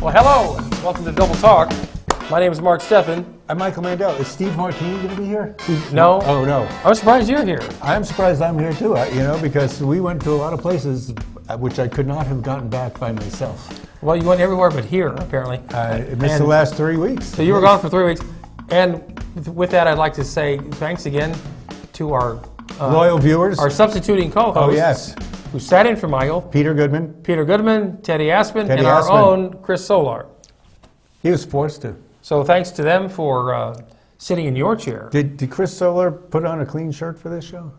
Well, hello. Welcome to Double Talk. My name is Steffen. I'm Michael Mandel. Is Steve Martini going to be here? No. Oh, no. I'm surprised you're here. I'm surprised I'm here too, because we went to a lot of places which I could not have gotten back by myself. Well, you went everywhere but here, apparently. I missed the last 3 weeks. So you were gone for 3 weeks. And with that, I'd like to say thanks again to our loyal viewers. Our substituting co-hosts. Oh, yes. Who sat in for Michael. Peter Goodman, Teddy Aspen, and our own Chris Solar. He was forced to. So thanks to them for sitting in your chair. Did Chris Solar put on a clean shirt for this show?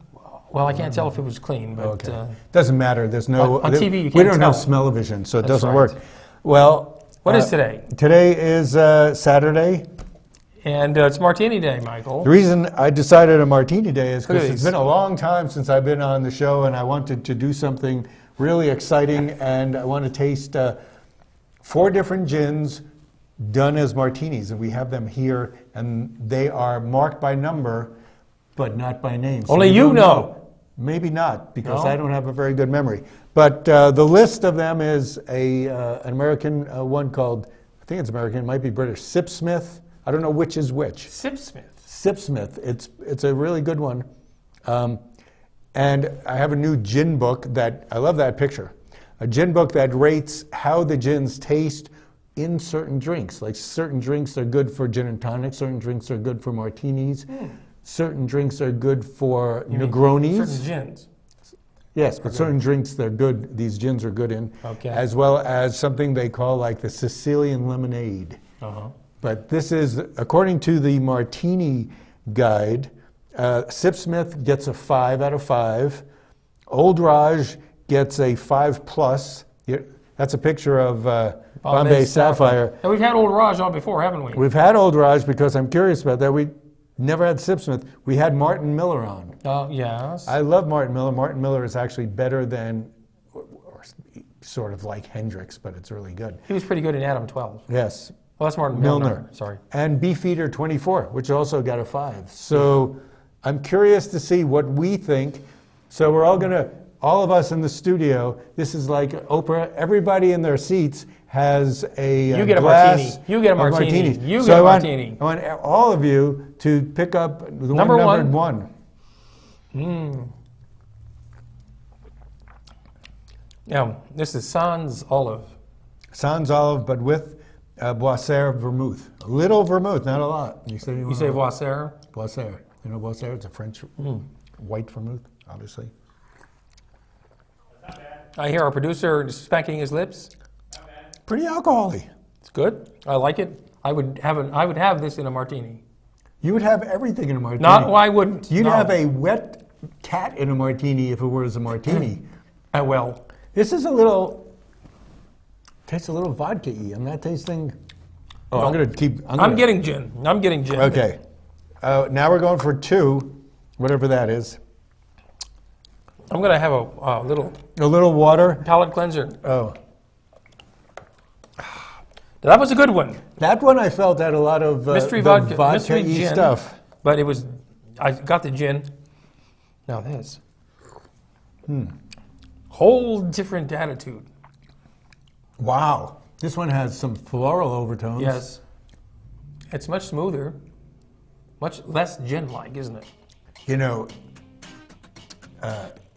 Well, I can't tell if it was clean, but okay. Doesn't matter. There's no on TV. You can't we don't tell. have smell-o-vision, so it That's doesn't right. work. Well, what is today? Today is Saturday. And it's Martini Day, Michael. The reason I decided a Martini Day is because it's been a long time since I've been on the show, and I wanted to do something really exciting, and I want to taste 4 different gins done as martinis, and we have them here, and they are marked by number, but not by name. So only you know. Maybe not, because I don't have a very good memory. But the list of them is an American one called, I think it's American, it might be British, Sipsmith. I don't know which is which. Sipsmith. Sipsmith. It's a really good one. And I have a new gin book that, I love that picture. A gin book that rates how the gins taste in certain drinks. Like certain drinks are good for gin and tonic, certain drinks are good for martinis, certain drinks are good for Negronis. Certain gins. Yes, but certain drinks they're good, these gins are good in. Okay. As well as something they call like the Sicilian lemonade. Uh-huh. But this is, according to the Martini Guide, Sipsmith gets a 5 out of 5. Old Raj gets a 5+. That's a picture of Bombay Sapphire. And we've had Old Raj on before, haven't we? We've had Old Raj because I'm curious about that. We never had Sipsmith. We had Martin Miller on. Oh, yes. I love Martin Miller. Martin Miller is actually better than, or sort of like Hendrix, but it's really good. He was pretty good in Adam 12. Yes. Well, that's Martin Milner. Sorry. And Beefeater 24, which also got a 5. So I'm curious to see what we think. So we're all all of us in the studio, this is like Oprah, everybody in their seats has a You get a glass martini. You get a martini. martinis. You So get a martini. I want all of you to pick up the Number numbered one. Yeah, this is Sans Olive. Sans Olive, but with Boisser vermouth. A little vermouth, not a lot. You say Boisser? Boisser. You know Boisser? It's a French white vermouth, obviously. I hear our producer smacking his lips. Pretty alcoholic. It's good. I like it. I would have this in a martini. You would have everything in a martini. Not why wouldn't. You'd no. have a wet cat in a martini if it was a martini. Well. This is tastes a little vodka-y. I'm not tasting. Oh, I'm going to keep. I'm getting gin. I'm getting gin. Okay. Now we're going for 2, whatever that is. I'm going to have a little. A little water. Palate cleanser. Oh. That was a good one. That one I felt had a lot of mystery vodka, mystery gin stuff. But it was. I got the gin. Now this. Whole different attitude. Wow. This one has some floral overtones. Yes. It's much smoother. Much less gin-like, isn't it? You know,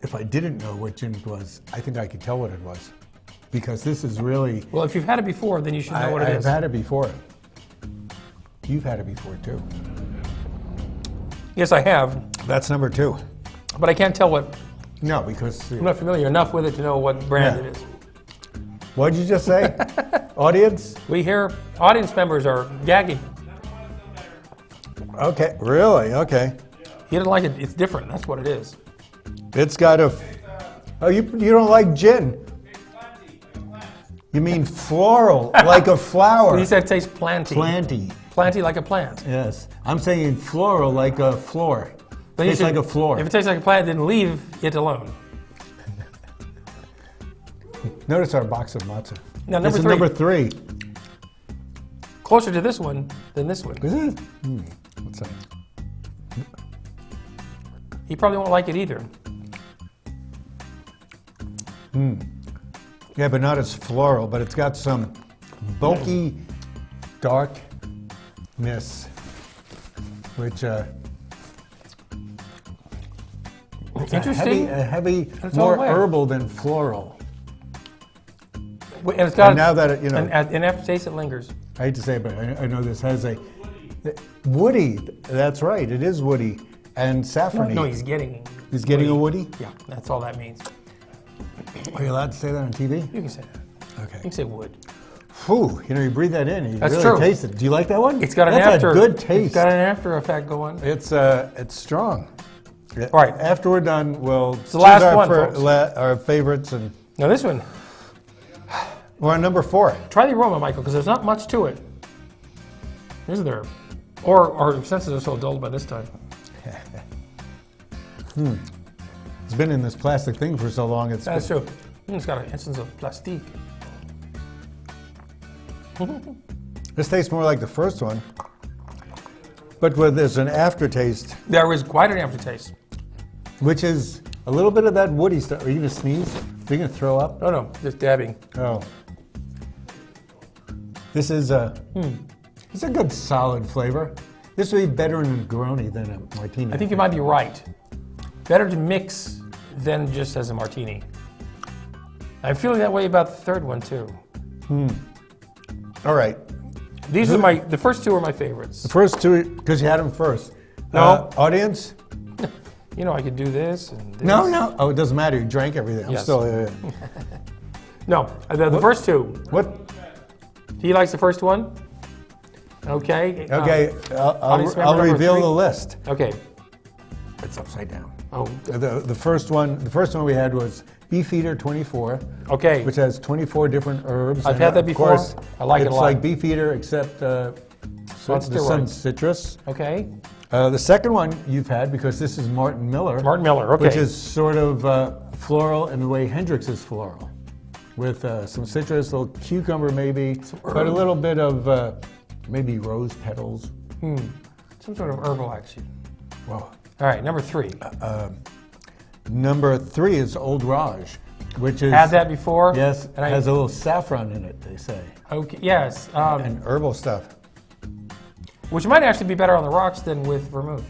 if I didn't know what gin was, I think I could tell what it was. Because this is really... Well, if you've had it before, then you should know what it is. I've had it before. You've had it before, too. Yes, I have. That's number 2. But I can't tell what... No, because... I'm not familiar enough with it to know what brand it is. What'd you just say? Audience? We hear audience members are gagging. Okay, really? Okay. You didn't like it. It's different. That's what it is. It's got a... Oh, you don't like gin? You mean floral, like a flower. He said it tastes planty. Planty. Planty like a plant. Yes. I'm saying floral like a floor. But Tastes like a floor. If it tastes like a plant, then leave it alone. Notice our box of matzah. Now, this is number 3. Closer to this one than this one. Is it? What's that? He probably won't like it either. Yeah, but not as floral, but it's got some bulky darkness, which interesting. a heavy That's more all way. herbal than floral. And it's got And now that it, you know, an aftertaste that lingers. I hate to say it, but I know this has a woody. That's right, it is woody and saffrony. No, he's getting. He's getting a woody. Yeah, that's all that means. Are you allowed to say that on TV? You can say that. Okay. You can say wood. Whew, you know, you breathe that in, you That's really true. taste it. Do you like that one? It's got an That's after. a good taste. It's got an after effect going. It's strong. All right. After we're done, we'll choose the last our, one, folks. our favorites, and Now this one, we're on number 4. try the aroma, Michael, because there's not much to it. Isn't there? Or our senses are so dulled by this time. It's been in this plastic thing for so long. That's true. It's got an instance of plastique. This tastes more like the first one, but there's an aftertaste, There is quite an aftertaste. which is a little bit of that woody stuff. Are you gonna sneeze? Are you gonna throw up? No, just dabbing. Oh. This is it's a good solid flavor. This would be better in a Negroni than a martini. I think you might be right. Better to mix than just as a martini. I'm feeling that way about the third one too. All right. These are the first two are my favorites. The first two, because you had them first. No. Audience? You know, I could do this and this. No. Oh, it doesn't matter. You drank everything. I'm Yes. still. No, the first two. What? He likes the first one. Okay. Okay, audience member I'll number reveal 3. the list. Okay. It's upside down. Oh. The first one we had was Beefeater 24, Okay. which has 24 different herbs. I've and had that of before. course, I like it a it's lot. like Beefeater except the steroids. sun citrus. Okay. The second one you've had, because this is Martin Miller. Martin Miller. Okay. Which is sort of floral in the way Hendrix is floral, with some citrus, a little cucumber maybe, but a little bit of maybe rose petals. Some sort of herbal action. Wow. All right, number 3. Number 3 is Old Raj, which is Had that before. yes, And has a little saffron in it. They say, Okay. Yes. and herbal stuff. Which might actually be better on the rocks than with vermouth.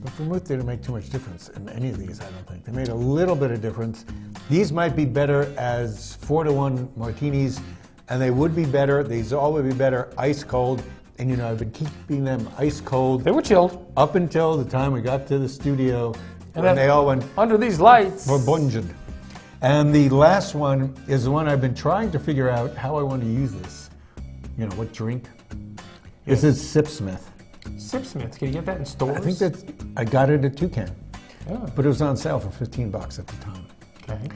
But vermouth didn't make too much difference in any of these. I don't think they made a little bit of difference. These might be better as 4-to-1 martinis, and they would be better. These all would be better ice cold. And you know, I've been keeping them ice cold They were chilled. up until the time we got to the studio, And when then they all went under these lights. verbunged. And the last one is the one I've been trying to figure out how I want to use this. You know, what drink? This is Sipsmith. Sipsmith. Can you get that in stores? I think I got it at Toucan, Oh, but it was on sale for $15 at the time. okay.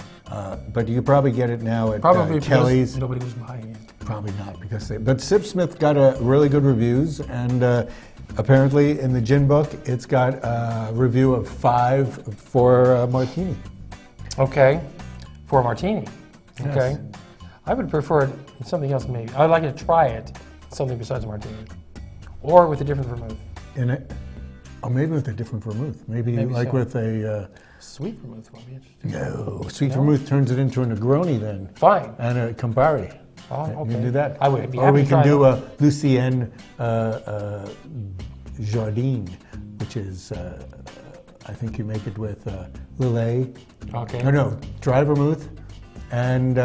But you could probably get it now at Probably because Kelly's. nobody was buying it. Probably not, because but Sipsmith got a really good reviews, and apparently in the gin book it's got a review of 5 for martini. Okay. For a martini. Yes. Okay. I would prefer it in something else maybe. I'd like to try it something besides a martini. Or with a different vermouth. In it, or maybe with a different vermouth. Maybe like so. with a Sweet vermouth would be interesting. no sweet vermouth turns it into a Negroni then, Fine. and a Campari. Oh, We okay. can do that. I would be or happy we to try can do that. a Lucien Jardin, which is I think you make it with Lillet. Okay. No, dry vermouth, and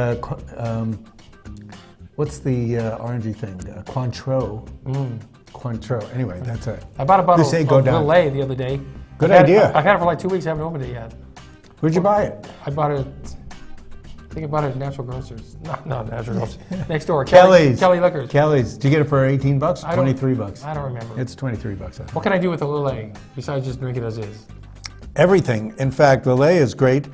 what's the orangey thing? Cointreau. Cointreau. Anyway, that's it. I bought a bottle Lucien of Godin. Lillet the other day. Good I've had idea. I've had it for like 2 weeks. I haven't opened it yet. Where'd you buy it? I bought it. I think I bought it at Natural Grocers. No, Natural Grocers. Next door. Kelly's. Kelly Liquors. Kelly's. Did you get it for $18? I don't- $23. I don't remember. It's $23. I think. What can I do with a Lillet besides just drink it as is? Everything. In fact, Lillet is great.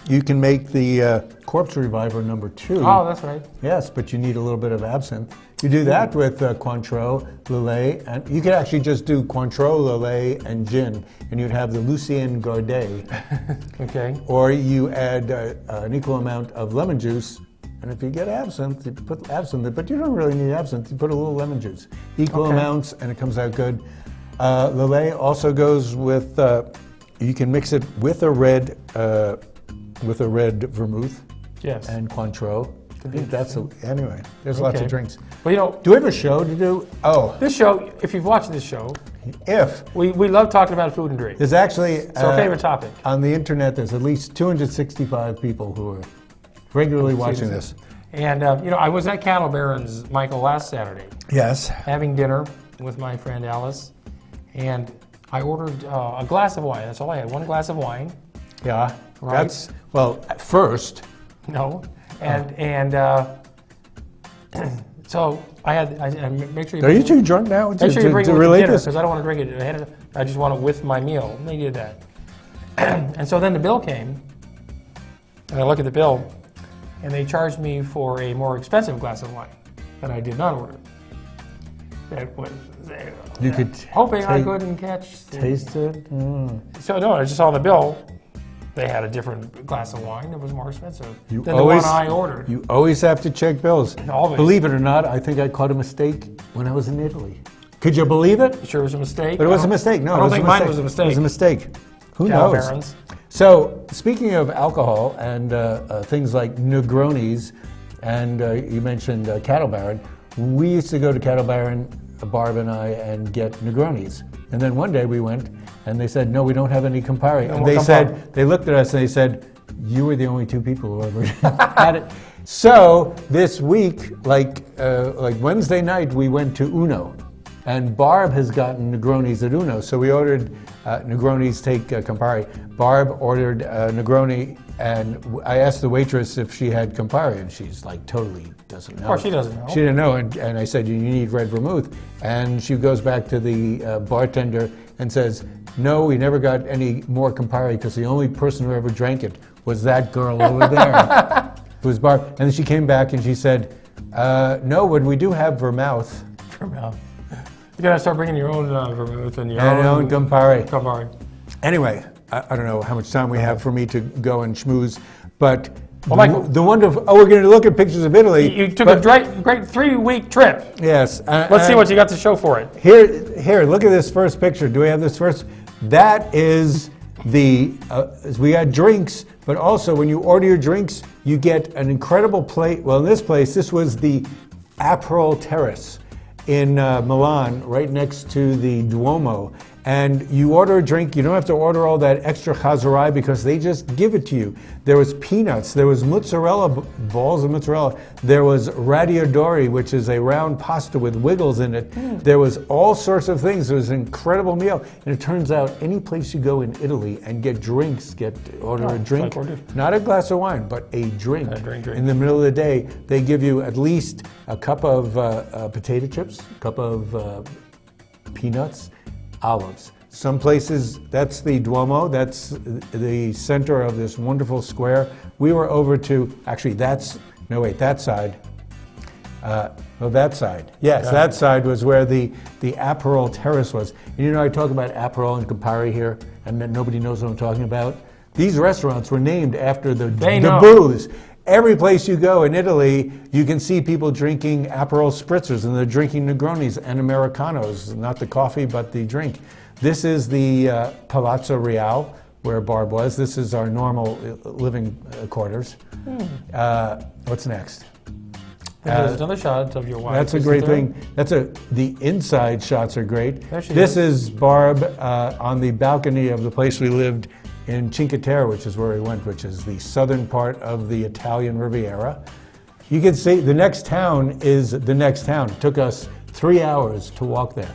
You can make the Corpse Reviver number 2. Oh, that's right. Yes, but you need a little bit of absinthe. You do that with Cointreau, Lillet, and you could actually just do Cointreau, Lillet, and gin, and you'd have the Lucien Gardet. Okay. Or you add an equal amount of lemon juice, and if you get absinthe, you put absinthe, but you don't really need absinthe. You put a little lemon juice, equal Okay. amounts, and it comes out good. Lillet also goes with. You can mix it with a red vermouth Yes. and Cointreau, I think that's anyway. There's lots of drinks. Well, you know, do we have a show to do? Oh, this show. If you've watched this show, we love talking about food and drink. There's actually it's our favorite topic on the internet. There's at least 265 people who are regularly watching this. And you know, I was at Cattle Barons, Michael, last Saturday. Yes. Having dinner with my friend Alice, and I ordered a glass of wine. That's all I had. One glass of wine. Yeah. Right? That's at first. No. And so I make sure you. Are you too drunk now Make sure you bring it with dinner because I don't want to drink it ahead of. I just want it with my meal. And they did that. And so then the bill came, and I look at the bill, and they charged me for a more expensive glass of wine that I did not order. That was you could hoping I couldn't taste it. So no, I just saw the bill. They had a different glass of wine that was more expensive than the one I ordered. You always have to check bills. Always. Believe it or not, I think I caught a mistake when I was in Italy. Could you believe it? You sure it was a mistake? But it was a mistake. No, I don't think mine was a mistake. It was a mistake. Who Cattle knows? Barons. So, speaking of alcohol and things like Negronis, and you mentioned Cattle Baron, we used to go to Cattle Baron, Barb and I, and get Negronis. And then one day we went, and they said, no, we don't have any Campari. And they said, they looked at us and they said, you were the only two people who ever had it. So this week, like Wednesday night, we went to Uno. And Barb has gotten Negronis at Uno. So we ordered Negronis, take Campari. Barb ordered Negroni, and I asked the waitress if she had Campari, and she's like totally doesn't know. Of course she doesn't know. She didn't know, and I said, you need red vermouth. And she goes back to the bartender and says, no, we never got any more Campari because the only person who ever drank it was that girl over there. It was Barb. And then she came back and she said, no, when we do have vermouth. Vermouth. You gotta start bringing your own vermouth and your own Campari. Campari. Anyway, I don't know how much time we have for me to go and schmooze, but the wonderful. Oh, we're going to look at pictures of Italy. You took a great 3-week trip. Yes. Let's see what you got to show for it. Here. Look at this first picture. Do we have this first? That is the. We got drinks, but also when you order your drinks, you get an incredible plate. Well, in this place, this was the Aperol Terrace in Milan, right next to the Duomo. And you order a drink, you don't have to order all that extra chazarai because they just give it to you. There was peanuts, there was mozzarella, balls of mozzarella, there was radiodori, which is a round pasta with wiggles in it. There was all sorts of things. It was an incredible meal. And it turns out any place you go in Italy and get drinks, order a drink, not a glass of wine, but a drink. In the middle of the day, they give you at least a cup of potato chips, a cup of peanuts, olives. Some places, that's the Duomo, that's the center of this wonderful square. We were over to, actually that side. That side. Yes, that side was where the Aperol Terrace was. And you know, I talk about Aperol and Campari here, and then nobody knows what I'm talking about. These restaurants were named after the booze. Every place you go in Italy, you can see people drinking Aperol spritzers, and they're drinking Negronis and Americanos, not the coffee, but the drink. This is the Palazzo Reale, where Barb was. This is our normal living quarters. What's next? There's another shot of your wife. That's a great thing. The inside shots are great. This is Barb on the balcony of the place we lived in Cinque Terre, which is where we went, which is the southern part of the Italian Riviera. You can see the next town is the next town. It took us 3 hours to walk there.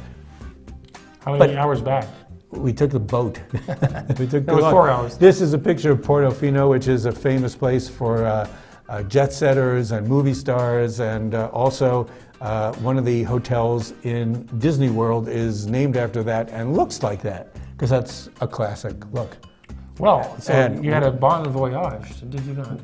How many hours back? We took the boat. It was 4 hours. This is a picture of Portofino, which is a famous place for jet setters and movie stars, and also one of the hotels in Disney World is named after that and looks like that, because that's a classic look. Well, so you had a bon voyage, did you not?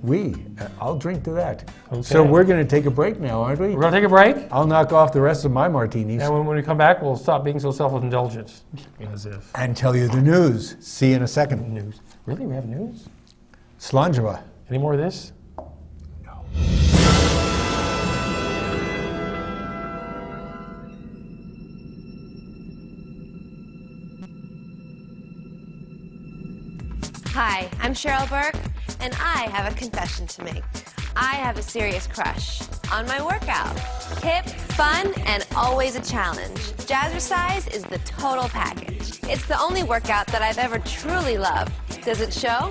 I'll drink to that. Okay. So we're going to take a break now, aren't we? We're going to take a break? I'll knock off the rest of my martinis. And when we come back, we'll stop being so self-indulgent. As if. And tell you the news. See you in a second. News. Really? We have news? Slanjava. Any more of this? No. Hi, I'm Cheryl Burke, and I have a confession to make. I have a serious crush on my workout. Hip, fun, and always a challenge. Jazzercise is the total package. It's the only workout that I've ever truly loved. Does it show?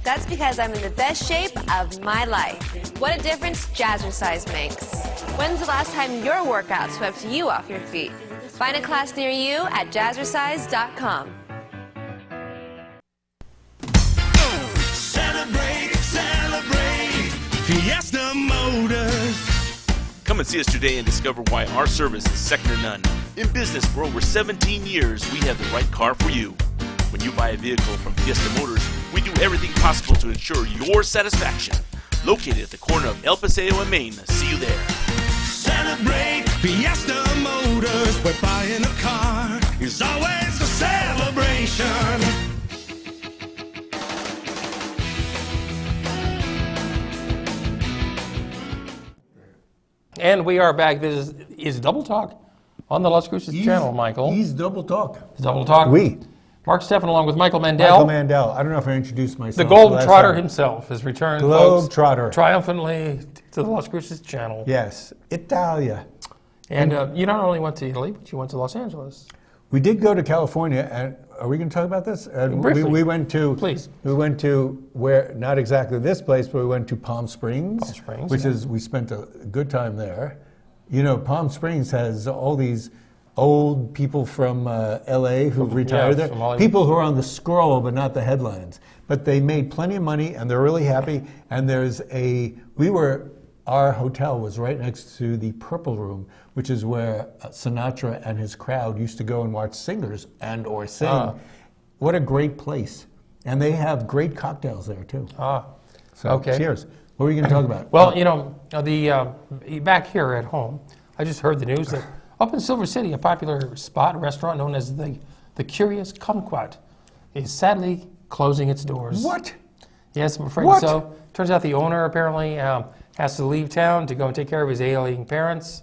That's because I'm in the best shape of my life. What a difference Jazzercise makes. When's the last time your workout swept you off your feet? Find a class near you at jazzercise.com. Celebrate, celebrate, Fiesta Motors. Come and see us today and discover why our service is second to none. In business for over 17 years, we have the right car for you. When you buy a vehicle from Fiesta Motors, we do everything possible to ensure your satisfaction. Located at the corner of El Paseo and Main. See you there. Celebrate, Fiesta Motors, where buying a car is always a celebration. And we are back. This is Double Talk on the Las Cruces channel, Michael. He's Double Talk. It's Double Talk. We. Mark Steffen along with Michael Mandel. Michael Mandel. I don't know if I introduced myself. The Golden Trotter himself has returned, Globe Trotter. triumphantly to the Las Cruces channel. Yes, Italia. And you not only went to Italy, but you went to Los Angeles. We did go to California, and are we going to talk about this? Briefly. We went to. Please. We went to where, not exactly this place, but we went to Palm Springs. Palm Springs, which yeah. is, we spent a good time there. You know, Palm Springs has all these old people from L.A. who retired there. from Hollywood. People who are on the scroll, but not the headlines. But they made plenty of money, and they're really happy. And there's our hotel was right next to the Purple Room, which is where Sinatra and his crowd used to go and watch singers and or sing. What a great place. And they have great cocktails there, too. So, okay. Cheers. What were you going to talk about? Well, you know, back here at home, I just heard the news that up in Silver City, a popular spot restaurant known as the Curious Kumquat is sadly closing its doors. What? Yes, I'm afraid What? so. Turns out the owner apparently has to leave town to go and take care of his ailing parents.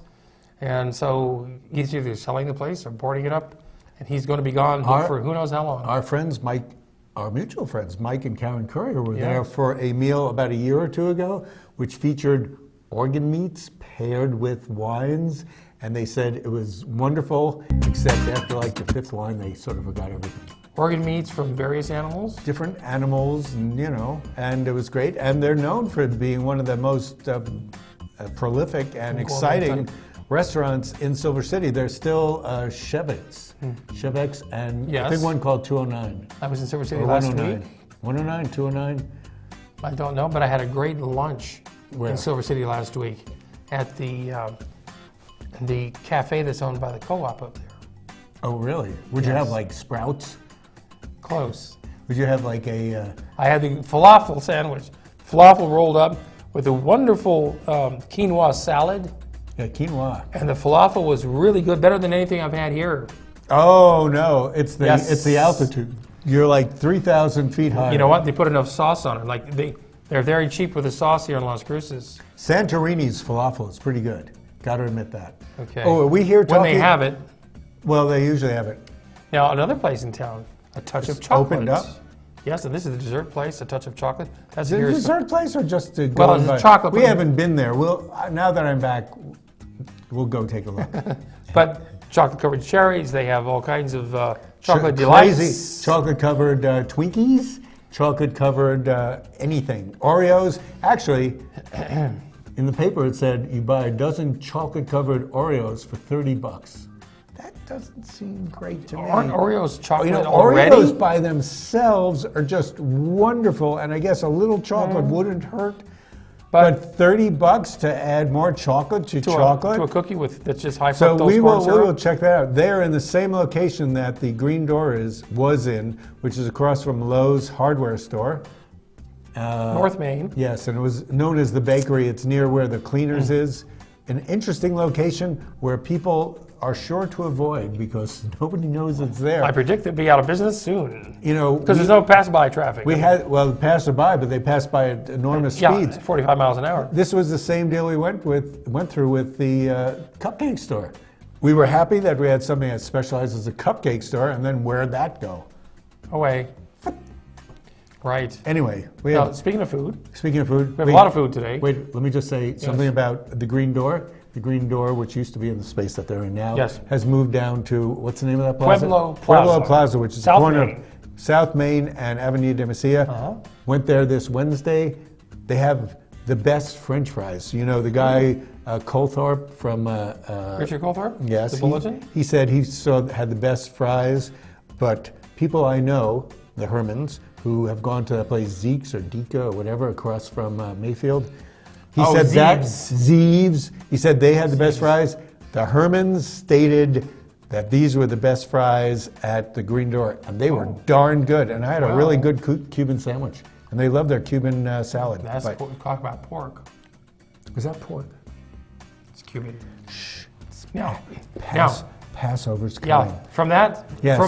And so he's either selling the place or boarding it up. And he's going to be gone for who knows how long. Our friends, our mutual friends, Mike and Karen Courier, were Yeah. there for a meal about a year or two ago, which featured organ meats paired with wines. And they said it was wonderful, except after like the fifth wine, they sort of forgot everything. Organ meats from various animals. Different animals, and, you know, and it was great. And they're known for being one of the most prolific and exciting restaurants in Silver City. There's still Chevex, and Yes. I think one called 209. I was in Silver City Or last 109. week. 109, 209. I don't know, but I had a great lunch Where? in Silver City last week at the cafe that's owned by the co-op up there. Oh, really? Would you have Yes. like Sprouts? Close. Would you have like a... I had the falafel sandwich, falafel rolled up with a wonderful quinoa salad, quinoa? and the falafel was really good, better than anything I've had here. Oh, no. It's the, Yes. it's the altitude. You're like 3,000 feet high. You know what? They put enough sauce on it. Like they're very cheap with the sauce here in Las Cruces. Santorini's falafel is pretty good. Got to admit that. Okay. Oh, are we here When talking? they have it. Well, they usually have it. Now, another place in town, A Touch of Chocolate. opened up? Yes, and this is the dessert place, A Touch of Chocolate. That's Is it a here's- dessert place or just to Well, go it's and a buy? chocolate We place. haven't been there. Now that I'm back, we'll go take a look. But chocolate-covered cherries, they have all kinds of chocolate delights. Crazy chocolate-covered Twinkies, chocolate-covered anything. Oreos. Actually, in the paper it said you buy a dozen chocolate-covered Oreos for $30. That doesn't seem great to me. Aren't Oreos chocolate You know, already? Oreos by themselves are just wonderful, and I guess a little chocolate wouldn't hurt. But $30 to add more chocolate to chocolate? To a cookie that's just high So fructose we corn will syrup? check that out. They're in the same location that the Green Door was in, which is across from Lowe's hardware store. North Main. Yes, and it was known as the bakery. It's near where the Cleaners is. An interesting location where people are sure to avoid because nobody knows it's there. I predict they'll be out of business soon. You know, Because there's no pass-by traffic. passerby, but they passed by at enormous speeds. 45 miles an hour. This was the same deal we went through with the cupcake store. We were happy that we had something that specializes as a cupcake store, and then where'd that go? Away. Right. Anyway, Now, speaking of food, we have a lot of food today. Wait, let me just say something about the Green Door. The Green Door, which used to be in the space that they're in now, has moved down to, what's the name of that plaza? Pueblo Plaza, which is South the corner Main. of South Main and Avenida de Mesilla. Went there this Wednesday. They have the best French fries. You know, the guy, Colthorpe from... Richard Colthorpe? Yes. The Bulletin? He said he had the best fries, but people I know, the Hermans, who have gone to that place, Zeke's or Dika or whatever, across from Mayfield, he said Zeeves. He said they had the best fries. The Hermans stated that these were the best fries at the Green Door, and they were darn good. And I had a really good Cuban sandwich, and they love their Cuban salad. That's what we talk about pork. Was that pork? It's Cuban. Shh. Now, Passover's coming. from that to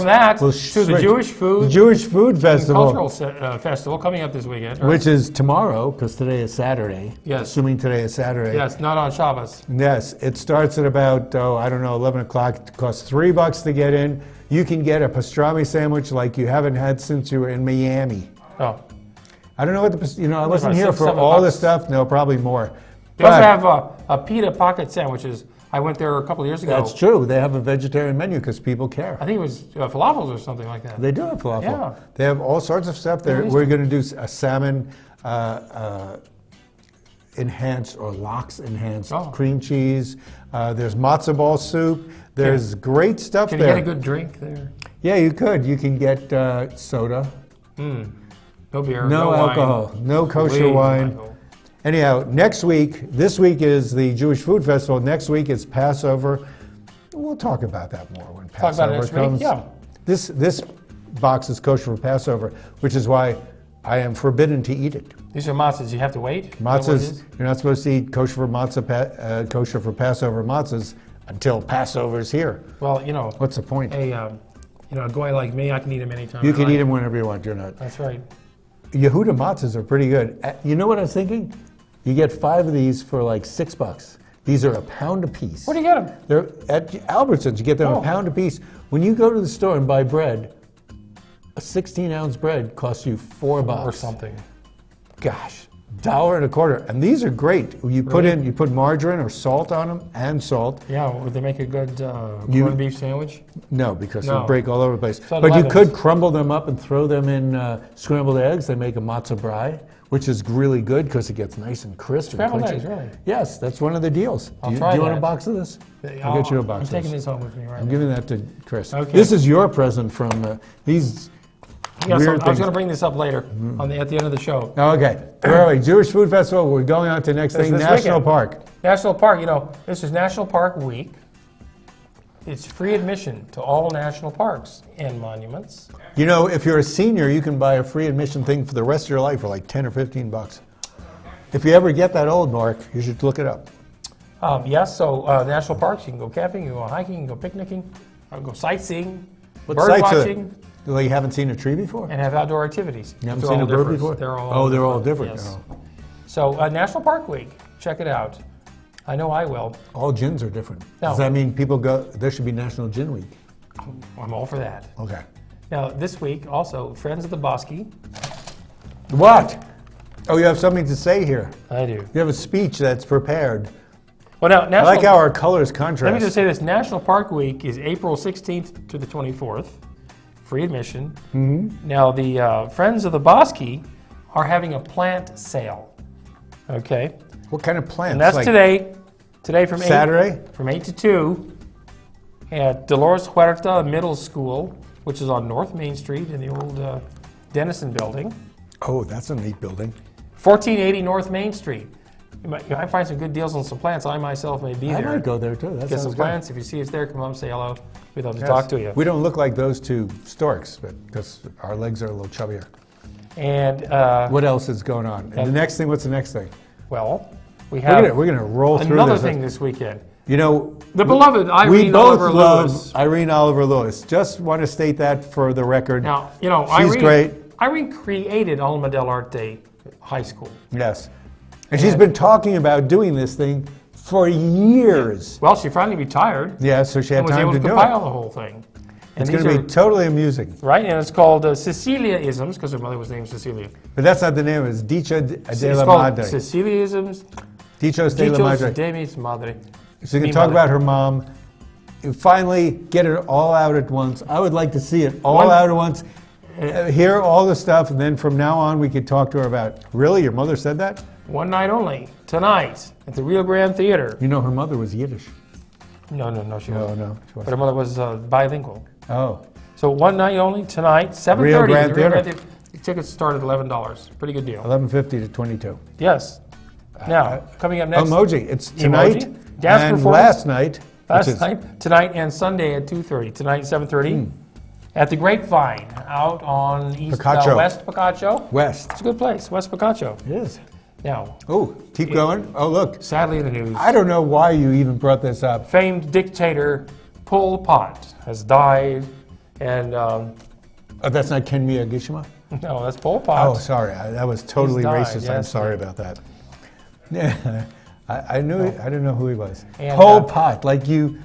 Well, the Jewish food, the Jewish food festival, cultural festival coming up this weekend, right? which is tomorrow because today is Saturday. Yes. Assuming today is Saturday. Yes, not on Shabbos. Yes, it starts at about 11 o'clock. It costs $3 to get in. You can get a pastrami sandwich like you haven't had since you were in Miami. Oh, I don't know what I wasn't about here $6, for $7 all this stuff. No, probably more. they also have a pita pocket sandwiches. I went there a couple of years ago. That's true. They have a vegetarian menu because people care. I think it was falafels or something like that. They do have falafel. Yeah. They have all sorts of stuff there. Really? We're going to do a salmon enhanced or lox enhanced cream cheese. There's matzo ball soup. There's great stuff there. Can you get a good drink there? Yeah, you could. You can get soda. No beer. No alcohol. Wine. No kosher Please, wine. Michael. Anyhow, this week is the Jewish Food Festival. Next week is Passover. We'll talk about that more when Talk about Passover it next comes. week? Yeah. This box is kosher for Passover, which is why I am forbidden to eat it. These are matzahs. You have to wait? Matzahs, you're not supposed to eat kosher for matzah, kosher for Passover matzahs until Passover's here. Well, What's the point? a guy like me, I can eat them anytime. You I can like. eat them whenever you want. You're not. That's right. Yehuda matzahs are pretty good. You know what I was thinking? You get 5 of these for like $6. These are £1 a piece. Where do you get them? They're at Albertsons. You get them £1 a piece. When you go to the store and buy bread, a 16-ounce bread costs you $4 Or something. Gosh, $1.25. And these are great. You put margarine or salt on them, and salt. Yeah, would they make a good corned beef sandwich? No, because No. they'll break all over the place. So But you leavens. could crumble them up and throw them in scrambled eggs. They make a matzah brie, which is really good because it gets nice and crisp. Scrambled and crunchy. eggs, really? Yes, that's one of the deals. I'll do try you want a that. box of this? I'll get you a box I'm of taking this. this home with me right I'm now. giving that to Chris. Okay. This is your present from these Yes, weird I was things. going to bring this up later at the end of the show. Oh, okay. Where are we? Jewish Food Festival. We're going on to the next thing. This National weekend. Park. National Park, this is National Park Week. It's free admission to all national parks and monuments. You know, if you're a senior, you can buy a free admission thing for the rest of your life for like $10 or $15. If you ever get that old, Mark, you should look it up. Yes, so national parks, you can go camping, you can go hiking, you can go picnicking, go sightseeing, What bird sites are watching, Well, you haven't seen a tree before? and have outdoor activities. You haven't They're seen all a bird different. before? They're all they're all different. Yes. Oh. So National Park Week, check it out. I know I will. All gins are different. No. Does that mean people go, there should be National Gin Week? I'm all for that. Okay. Now, this week, also, Friends of the Bosque. What? Oh, you have something to say here. I do. You have a speech that's prepared. Well, now, I like how our colors contrast. Let me just say this. National Park Week is April 16th to the 24th. Free admission. Mm-hmm. Now, the Friends of the Bosque are having a plant sale. Okay? What kind of plants? And that's today. Today from Saturday? 8 from 8 to 2 at Dolores Huerta Middle School, which is on North Main Street in the old Dennison building. Oh, that's a neat building. 1480 North Main Street. You might find some good deals on some plants. I myself may be I there. might go there too. That Get some sounds plants. If you see us there, come up and say hello. We'd love to good. talk to you. We don't look like those two storks, but because our legs are a little chubbier. And What else is going on? And the next thing, what's the next thing? well, we have We're gonna roll through another this. thing this weekend. You know, The beloved we Irene both Oliver love Lewis. Irene Oliver Lewis. Just want to state that for the record. Now, She's Irene, great. Irene created Alma del Arte High School. Yes. And she's been talking about doing this thing for years. Well, she finally retired Yeah, so she had and was time able to to do compile it. the whole thing. It's these going to be totally amusing. right, and it's called Cecilia-isms, because her mother was named Cecilia. But that's not the name. It's Dicho de It's la called Madre. Cecilia-isms, Dichos de la Dichos Madre. de mis madre. So you Mi can talk madre. about her mom. You finally get it all out at once. I would like to see it all One- out at once. Hear all the stuff, and then from now on we could talk to her about, really? Your mother said that? One night only, tonight, at the Rio Grande Theater. You know her mother was Yiddish. No, she wasn't. No. She But wasn't. her mother was bilingual. Oh. So one night only, tonight, 7:30. Rio Grande at the Rio Theater. Grande Theater. Tickets start at $11. Pretty good deal. 11:50 to 22. Yes. Now, coming up next. Emoji. It's tonight Emoji. Dance and performance. last night. which is- Night, tonight, and Sunday at 2:30. Tonight, 7:30. At the Grapevine, out on Picacho. West Picacho. West. It's a good place, West Picacho. It is. Now, Oh, keep going. Oh, look. sadly in the news, I don't know why you even brought this up. famed dictator Pol Pot has died, and Oh, that's not Ken Miyagishima? no, that's Pol Pot. Oh, sorry. That was totally He's died, racist. I'm yes. sorry about that. Yeah, I knew. I didn't know who he was. And, Pol Pot, like you.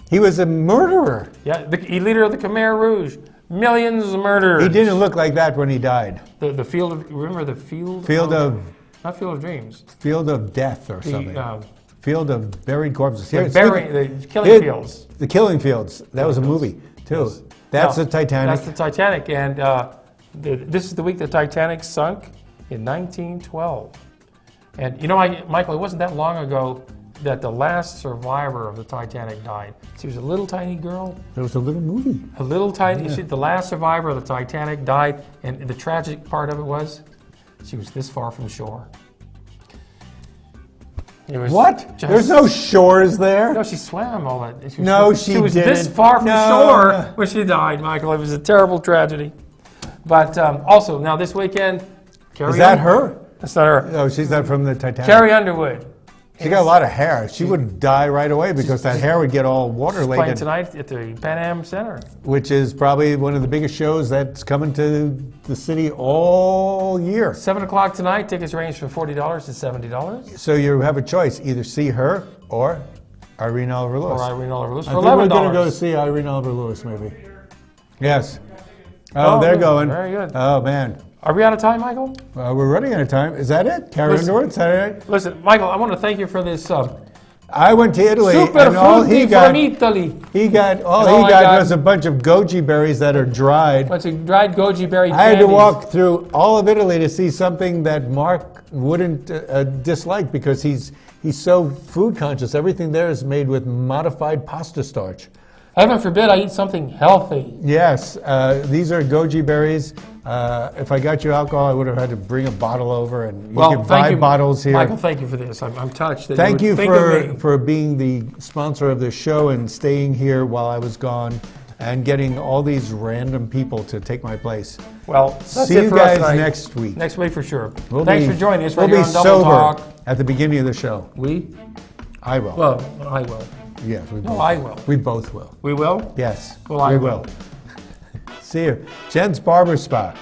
He was a murderer. Yeah, the leader of the Khmer Rouge. Millions murdered. He didn't look like that when he died. The field of, remember the field? Field of Not Field of Dreams. Field of Death or something. The, Field of Buried Corpses. the, Here, the Killing Fields. The Killing Fields. That was a movie too. Yes. That's Now, the Titanic. That's the Titanic, and this is the week the Titanic sunk in 1912. And you know, Michael, it wasn't that long ago that the last survivor of the Titanic died. She was a little tiny girl, There was a little movie. a little tiny. The last survivor of the Titanic died, and the tragic part of it was, she was this far from shore. It was What? just- There's no shores there. No, she swam all that. No, was this didn't. far from No, shore no. when she died, Michael. It was a terrible tragedy. But also, now this weekend, Carrie Is that her? That's not her. No, she's not from the Titanic. Carrie Underwood. She got a lot of hair. She would die right away because that hair would get all Playing water-laden, tonight at the Pan Am Center. which is probably one of the biggest shows that's coming to the city all year. 7 o'clock tonight. Tickets range from $40 to $70. So you have a choice: either see her or Irene Oliver Lewis. Or Irene Oliver Lewis I for think we're $11. going to go see Irene Oliver Lewis, maybe. Yes. Oh, Oh, they're good. going. Very good. Oh man, Are we out of time, Michael? we're running out of time. Is that it? Carrie Listen. Underwood? Is that it? Listen, Michael, I want to thank you for this I went to Italy, super and all frutti he got, from Italy. he got, all And all he I got got- was a bunch of goji berries that are dried. What's a dried goji berry I had to candies. walk through all of Italy to see something that Mark wouldn't dislike because he's so food conscious. Everything there is made with modified pasta starch. Heaven forbid I eat something healthy. Yes, these are goji berries. If I got you alcohol, I would have had to bring a bottle over, and you can buy bottles here. Michael, thank you for this. I'm touched that Thank you you would think of me. for being the sponsor of this show and staying here while I was gone and getting all these random people to take my place. Well, that's See it you for us guys tonight. next week. Next week for sure. We'll Thanks be- for joining us We'll right be here on Double sober Talk. at the beginning of the show. We? I will. Well, I will. Yes, we No, both. I will. We both will. We will? Yes. Well, I we will. See you. Jen's Barber Spa.